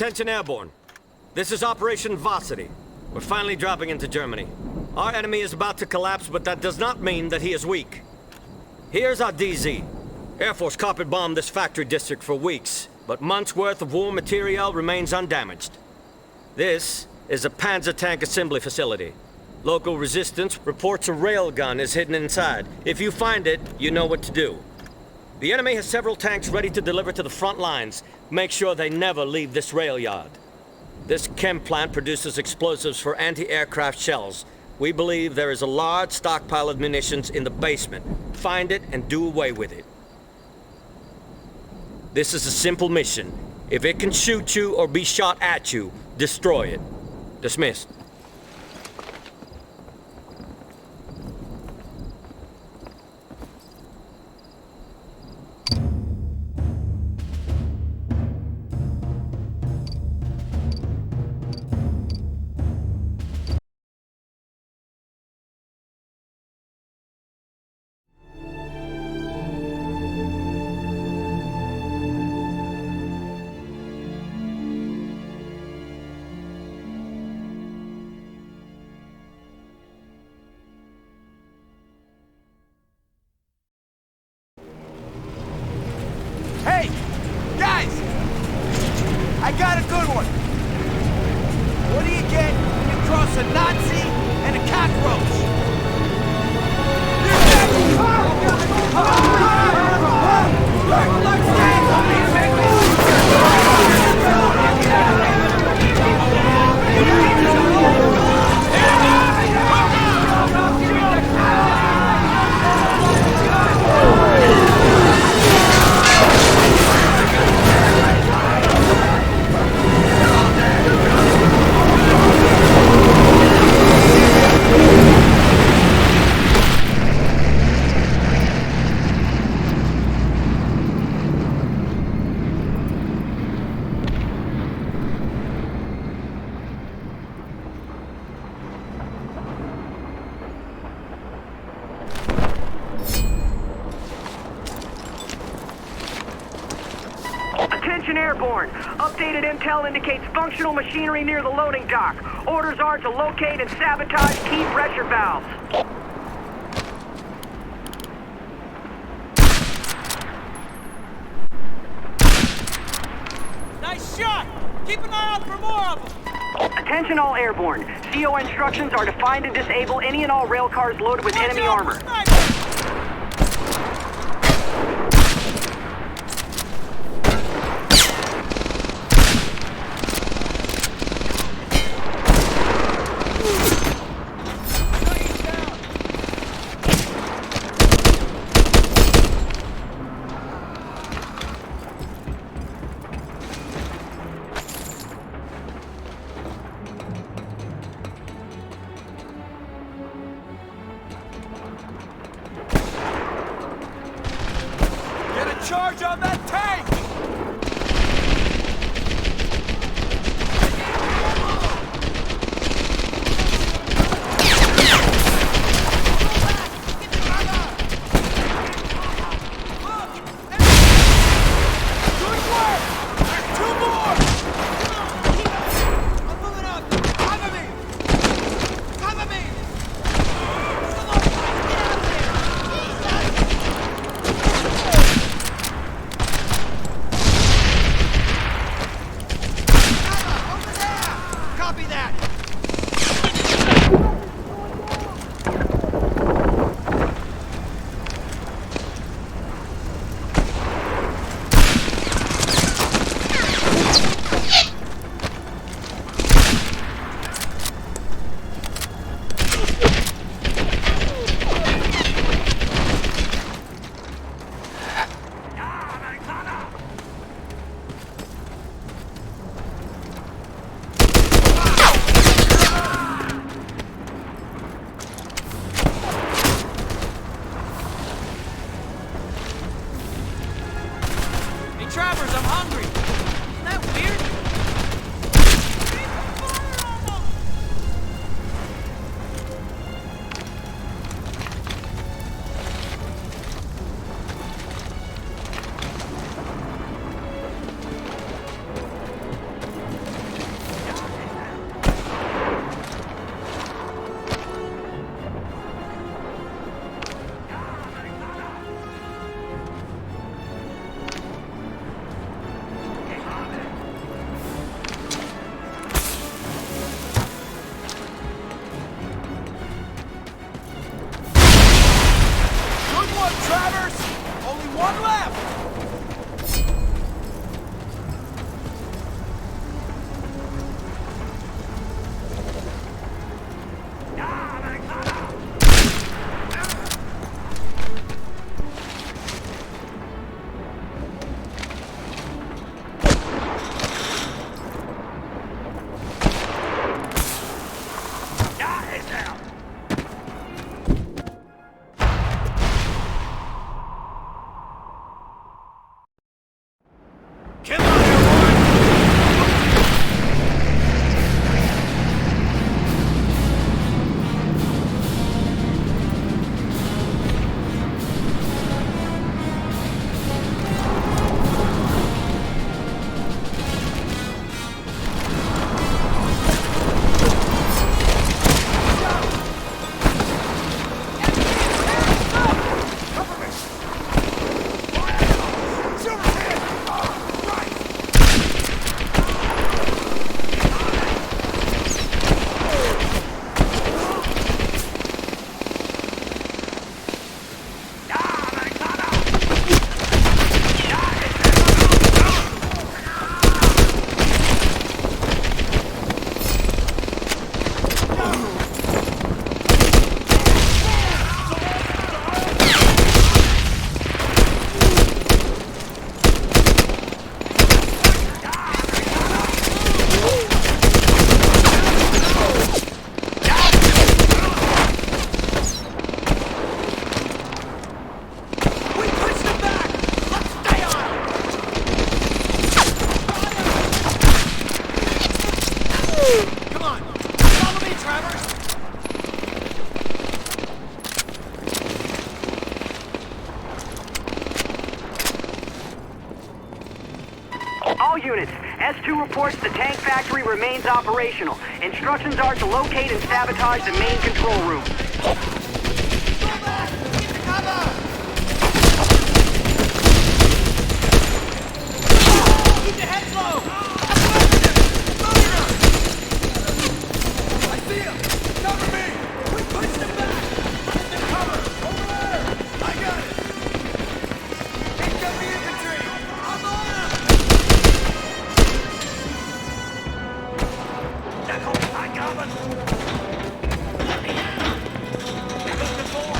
Attention Airborne. This is Operation Varsity. We're finally dropping into Germany. Our enemy is about to collapse, but that does not mean that he is weak. Here's our DZ. Air Force carpet bombed this factory district for weeks, but months' worth of war material remains undamaged. This is a Panzer tank assembly facility. Local resistance reports a railgun is hidden inside. If you find it, you know what to do. The enemy has several tanks ready to deliver to the front lines. Make sure they never leave this rail yard. This chem plant produces explosives for anti-aircraft shells. We believe there is a large stockpile of munitions in the basement. Find it and do away with it. This is a simple mission. If it can shoot you or be shot at you, destroy it. Dismissed. Hey! Guys! I got a good one! What do you get when you cross a Nazi and a cockroach? Attention Airborne. Updated intel indicates functional machinery near the loading dock. Orders are to locate and sabotage key pressure valves. Nice shot! Keep an eye out for more of them! Attention all Airborne. CO instructions are to find and disable any and all rail cars loaded with enemy armor. units. S2 reports the tank factory remains operational. Instructions are to locate and sabotage the main control room. Keep your heads low! I see him! Cover me! We pushed him back! Get the cover! Over there! I got it! Take up the infantry! I'm on him! I got him! Let me out! Get the ball!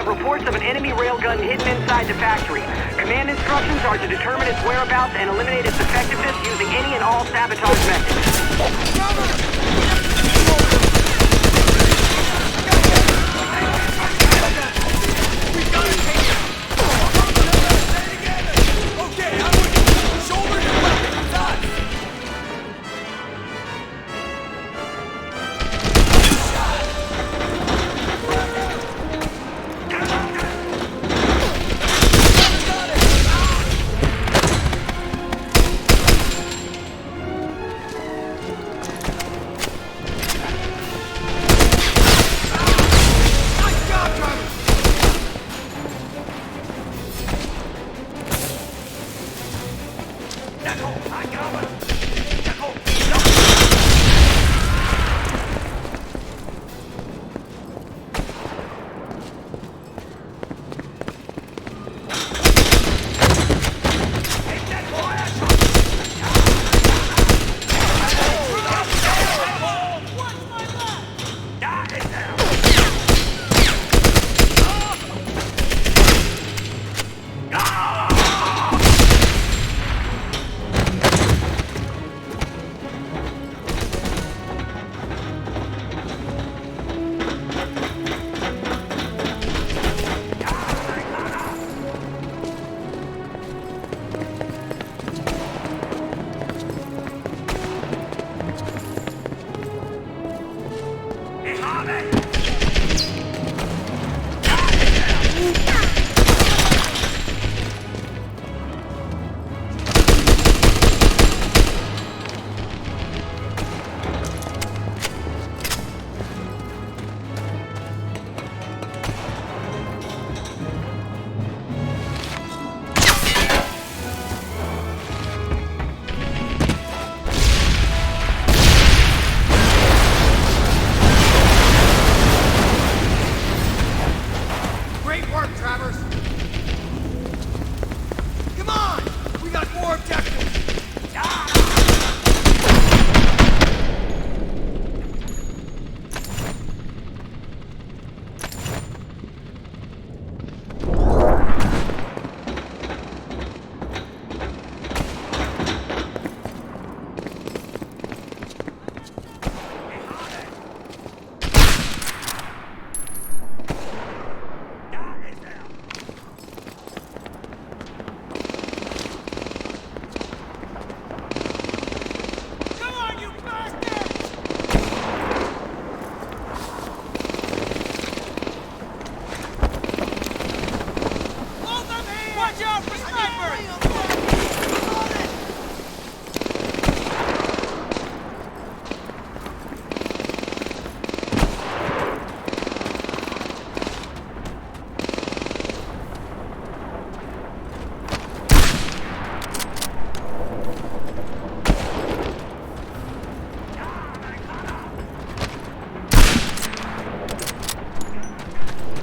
Reports of an enemy railgun hidden inside the factory. Command instructions are to determine its whereabouts and eliminate its effectiveness using any and all sabotage methods.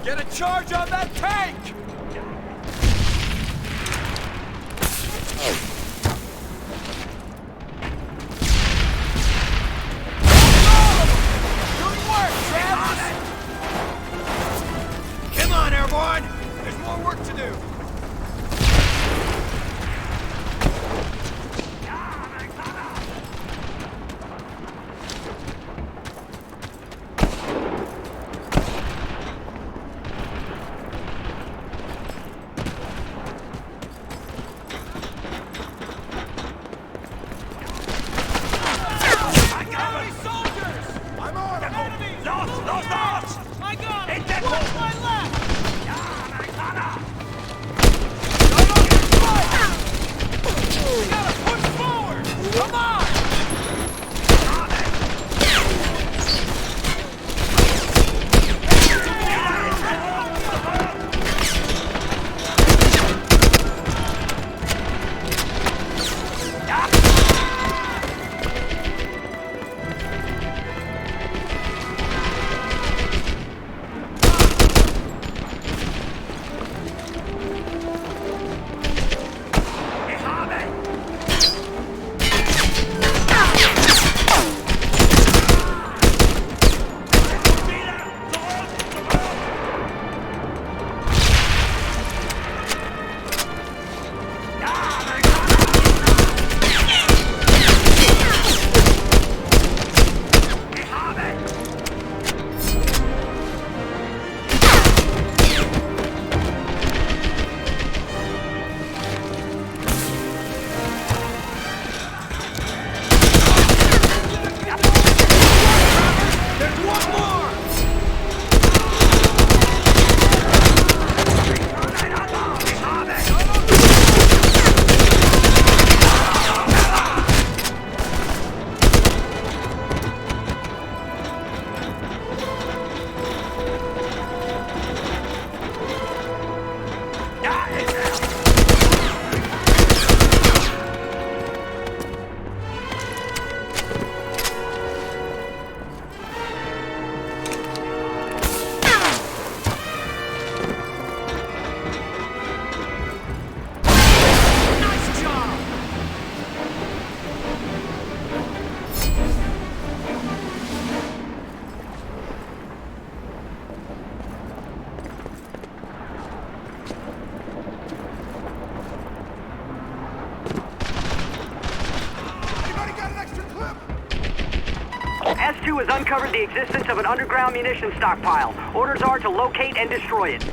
Get a charge on that tank! Good work, Travis! Come on, Airborne! There's more work to do! S2 has uncovered the existence of an underground munition stockpile. Orders are to locate and destroy it.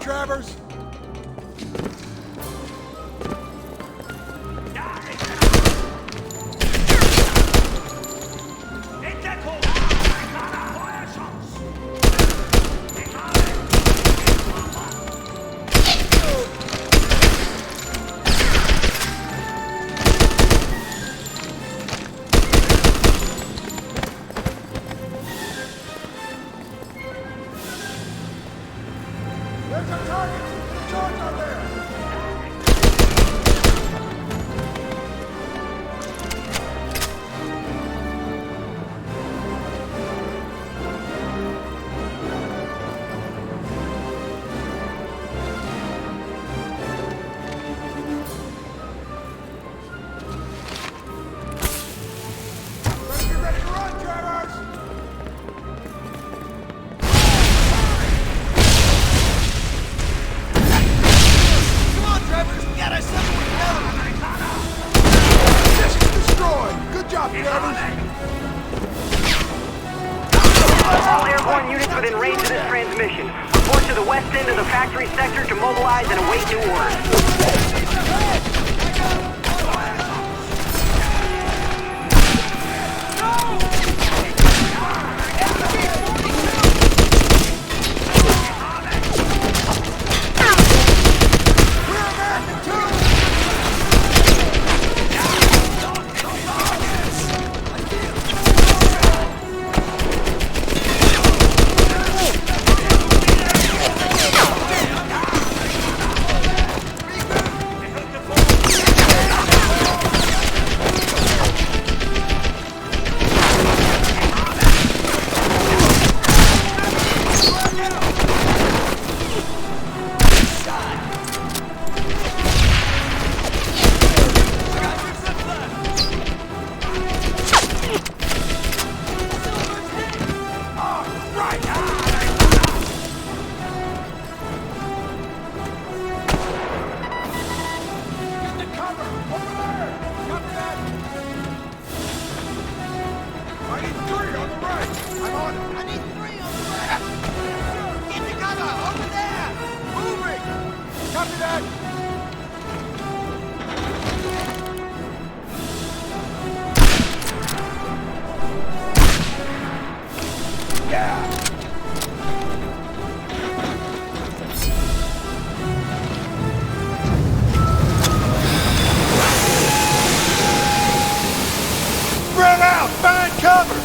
Travers? There's a target! Charge on there! Better get ready to run, Travers! Come on, Travers! We got ourselves a together! Position destroyed! Good job, Travers! All airborne units within range of this transmission. Report to the west end of the factory sector to mobilize and await new orders. We're American too! Copy that! Yeah! Spread out! Find cover!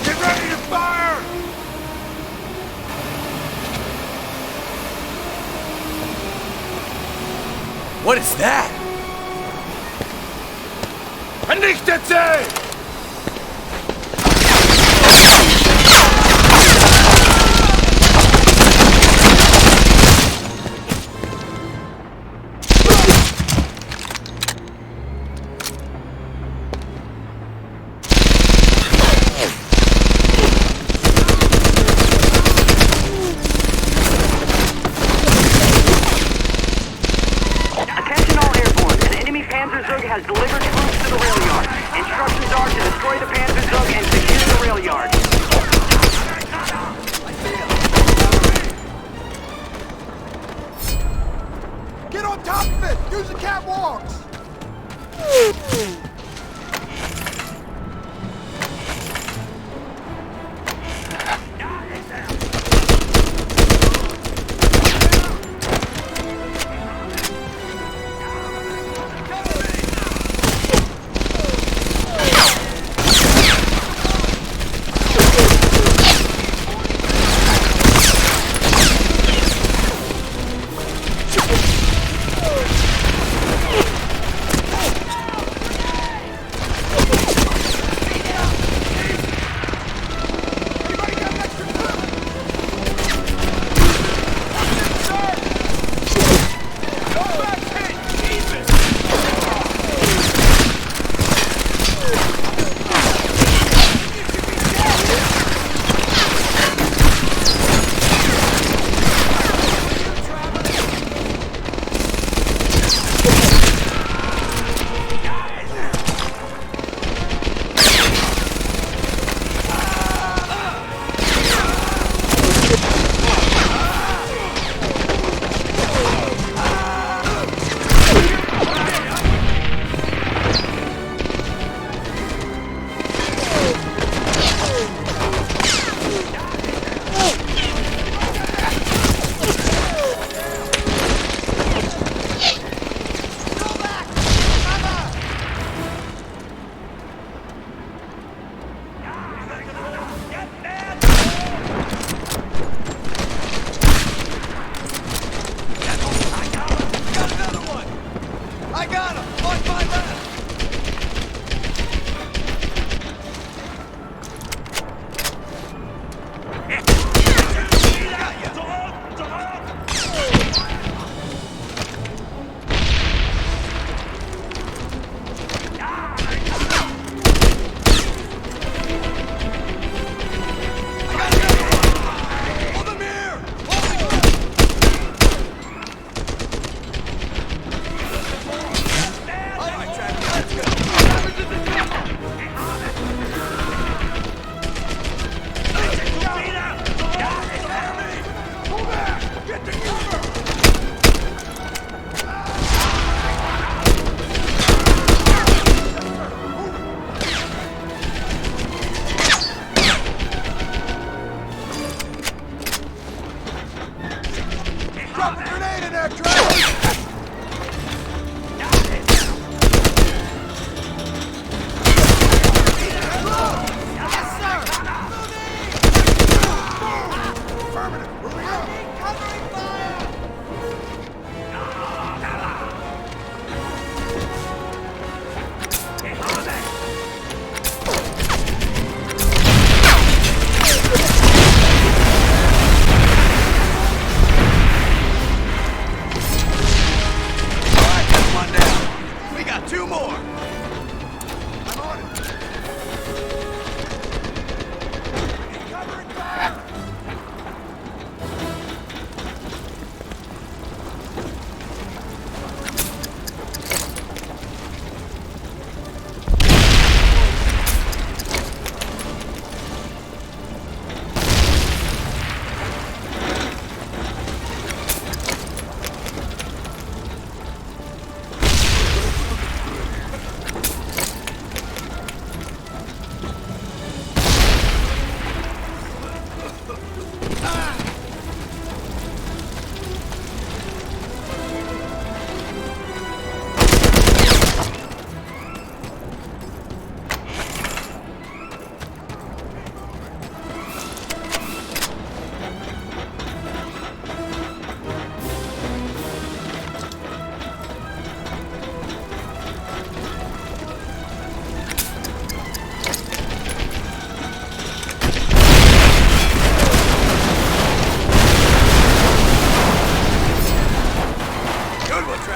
Get ready to fire! What is that? Vernichtet sie! Has delivered troops to the rail yard. Instructions are to destroy the Panzerzug and secure the rail yard. Get on top of it! Use the catwalks!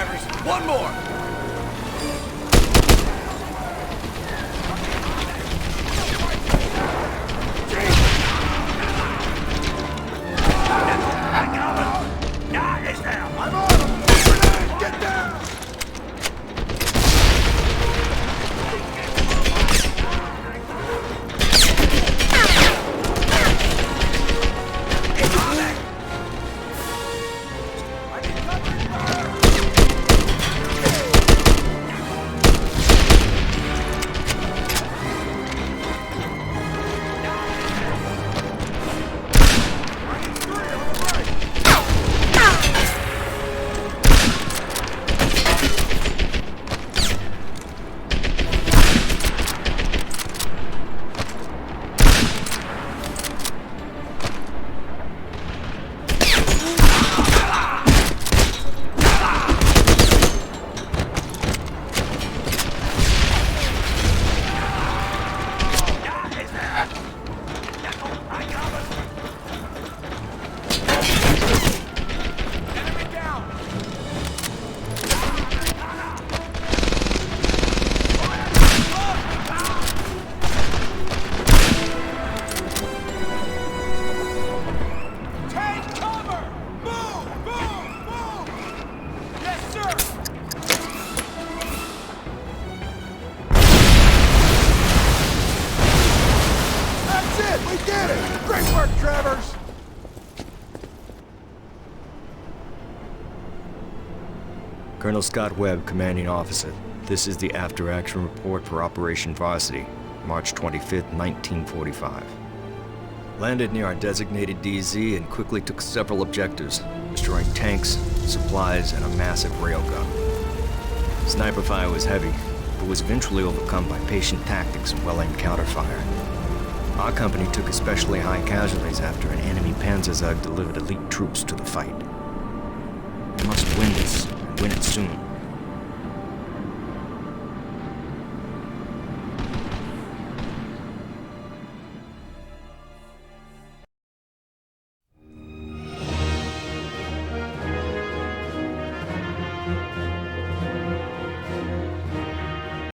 Travers. One more! I'm on him! Grenade! Get down! Colonel Scott Webb, Commanding Officer. This is the after-action report for Operation Varsity, March 25th, 1945. Landed near our designated DZ and quickly took several objectives, destroying tanks, supplies, and a massive railgun. Sniper fire was heavy, but was eventually overcome by patient tactics and well-aimed counterfire. Our company took especially high casualties after an enemy Panzerzug delivered elite troops to the fight. We must win this, and win it soon.